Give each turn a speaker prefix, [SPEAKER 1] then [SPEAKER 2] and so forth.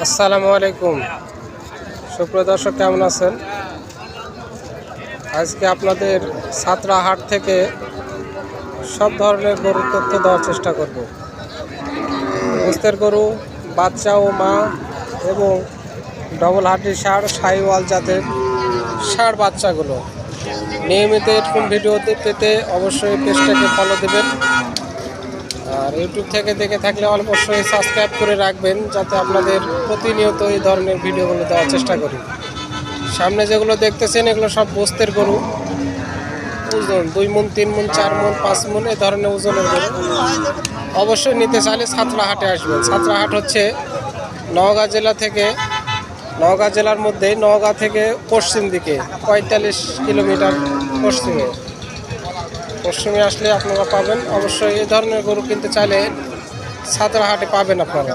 [SPEAKER 1] আসসালামু আলাইকুম সুপ্রিয় দর্শক, কেমন আছেন? আজকে আপনাদের সাতরা হাট থেকে সব ধরনের গরুর তথ্য দেওয়ার চেষ্টা করব। গোস্তের গরু, বাচ্চা ও মা এবং ডবল হাড্ডি ষাঁড়, শাহিওয়াল জাতের ষাঁড় বাচ্চাগুলো নিয়মিত এরকম ভিডিও পেতে অবশ্যই পেজটাকে ফলো দেবেন। আর ইউটিউব থেকে দেখে থাকলে অবশ্যই সাবস্ক্রাইব করে রাখবেন, যাতে আপনাদের প্রতিনিয়ত এই ধরনের ভিডিওগুলো দেওয়ার চেষ্টা করি। সামনে যেগুলো দেখতেছেন এগুলো সব গোস্তের গরু, ওজন 2 মণ, 3 মণ, 4 মণ, 5 মণ এই ধরনের ওজনের গরু। অবশ্যই নিতে চাইলে সাতরা হাটে আসবেন। সাতরা হাট হচ্ছে নওগাঁ জেলার মধ্যে, নওগাঁ থেকে পশ্চিম দিকে 45 কিলোমিটার পশ্চিমে আসলে আপনারা পাবেন। অবশ্যই এই ধরনের গরু কিনতে চাইলে সাতরা হাটে পাবেন আপনারা।